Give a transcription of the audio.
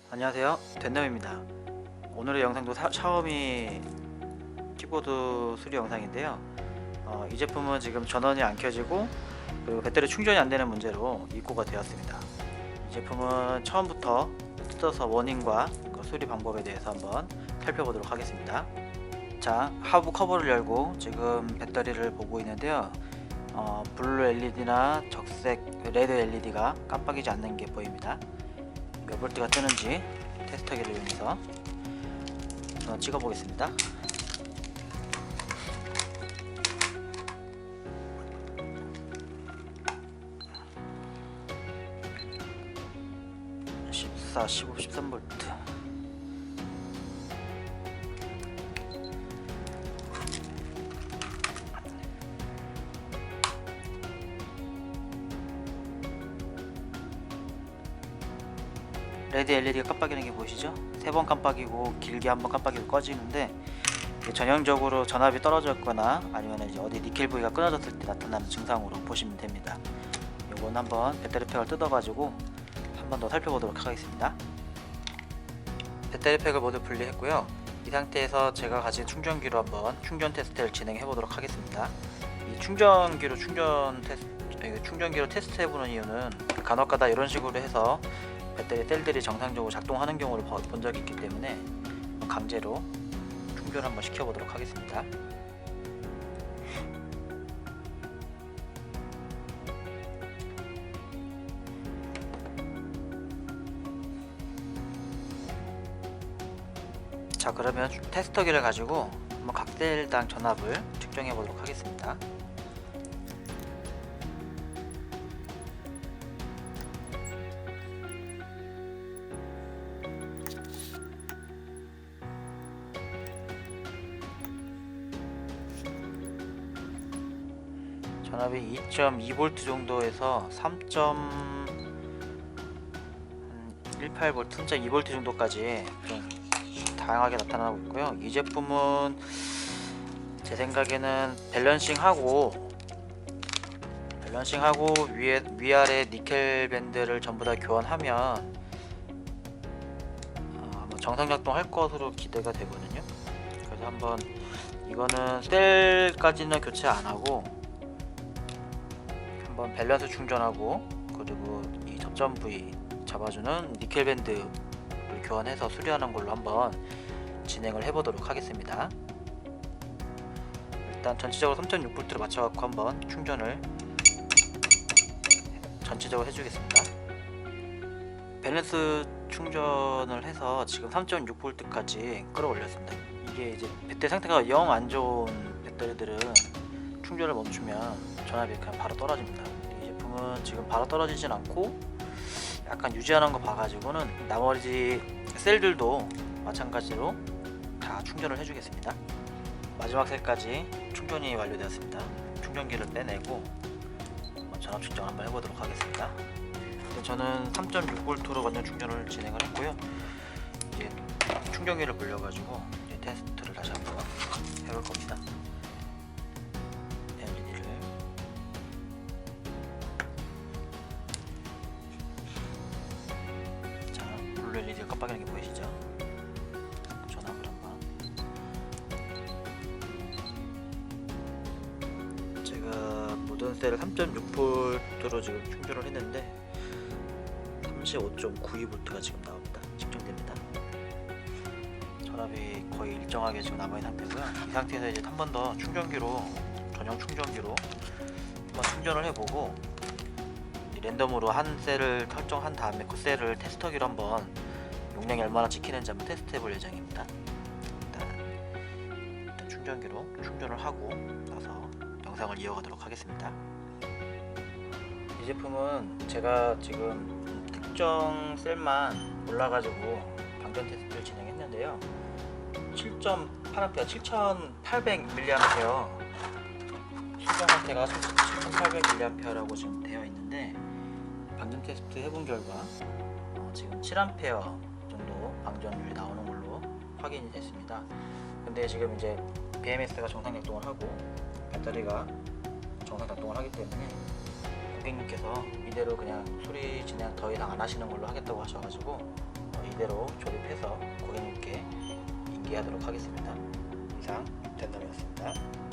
안녕하세요, 된남입니다. 오늘의 영상도 샤오미 키보드 수리 영상인데요. 이 제품은 지금 전원이 안 켜지고 그리고 배터리 충전이 안 되는 문제로 입고가 되었습니다. 이 제품은 처음부터 뜯어서 원인과 그 수리 방법에 대해서 한번 살펴보도록 하겠습니다. 자, 하부 커버를 열고 지금 배터리를 보고 있는데요. 블루 LED나 적색 레드 LED가 깜빡이지 않는 게 보입니다. 몇 볼트가 뜨는지 테스터기를 이용해서 찍어 보겠습니다. (14, 15, 13V) 레드 LED가 깜빡이는 게 보이시죠? 3번 깜빡이고 길게 한번 깜빡이고 꺼지는데 전형적으로 전압이 떨어졌거나 아니면 이제 어디 니켈 부위가 끊어졌을 때 나타나는 증상으로 보시면 됩니다. 요건 한번 배터리 팩을 뜯어가지고 한번 더 살펴보도록 하겠습니다. 배터리 팩을 모두 분리했고요. 이 상태에서 제가 가진 충전기로 한번 충전 테스트를 진행해 보도록 하겠습니다. 이 충전기로 테스트 해보는 이유는 간혹가다 이런 식으로 해서 배터리 셀들이 정상적으로 작동하는 경우를 본 적이 있기 때문에 강제로 충전 한번 시켜보도록 하겠습니다. 자, 그러면 테스터기를 가지고 한번 각 셀당 전압을 측정해 보도록 하겠습니다. 전압이 2.2V 정도에서 3.18V, 3.2V 정도까지 좀 다양하게 나타나고 있고요. 이 제품은 제 생각에는 밸런싱하고 위아래 니켈 밴드를 전부 다 교환하면 정상 작동할 것으로 기대가 되거든요. 그래서 한번 이거는 셀까지는 교체 안 하고 한번 밸런스 충전하고 그리고 이 접점 부위 잡아주는 니켈 밴드를 교환해서 수리하는 걸로 한번 진행을 해보도록 하겠습니다. 일단 전체적으로 3.6V로 맞춰갖고 한번 충전을 전체적으로 해주겠습니다. 밸런스 충전을 해서 지금 3.6V까지 끌어올렸습니다. 이게 이제 배터리 상태가 영 안 좋은 배터리들은 충전을 멈추면 전압이 그냥 바로 떨어집니다. 이 제품은 지금 바로 떨어지진 않고 약간 유지하는 거 봐가지고는 나머지 셀들도 마찬가지로 다 충전을 해주겠습니다. 마지막 셀까지 충전이 완료되었습니다. 충전기를 빼내고 전압 측정 한번 해보도록 하겠습니다. 저는 3.6V로 완전 충전을 진행을 했고요. 이제 충전기를 불려가지고 이제 테스트를 다시 한번 해볼 겁니다. LED를 자, 블루 LED가 깜빡이는 게 보이시죠? 전압을 한번 제가 모든 셀을 3.6V로 지금 충전을 했는데 35.92V가 지금 나옵니다. 측정됩니다. 전압이 거의 일정하게 지금 남아있는 상태고요. 이 상태에서 이제 한 번 더 전용 충전기로 한번 충전을 해보고 랜덤으로 한 셀을 설정한 다음에 그 셀을 테스터기로 한번 용량이 얼마나 찍히는지 한번 테스트해볼 예정입니다. 일단 충전기로 충전을 하고 나서 영상을 이어가도록 하겠습니다. 이 제품은 제가 지금 특정 셀만 몰라가지고 방전 테스트를 진행했는데요. 7.8A, 7800mAh 수정 상태가 7800mAh라고 지금 되어 있는데 방전 테스트 해본 결과 지금 7A 정도 방전율이 나오는 걸로 확인이 됐습니다. 근데 지금 이제 BMS가 정상 작동을 하고 배터리가 정상 작동을 하기 때문에 고객님께서 이대로 그냥 수리 진행 더 이상 안 하시는 걸로 하겠다고 하셔가지고 이 이대로 조립해서 고객님께 인계하도록 하겠습니다. 이상 젠더이었습니다.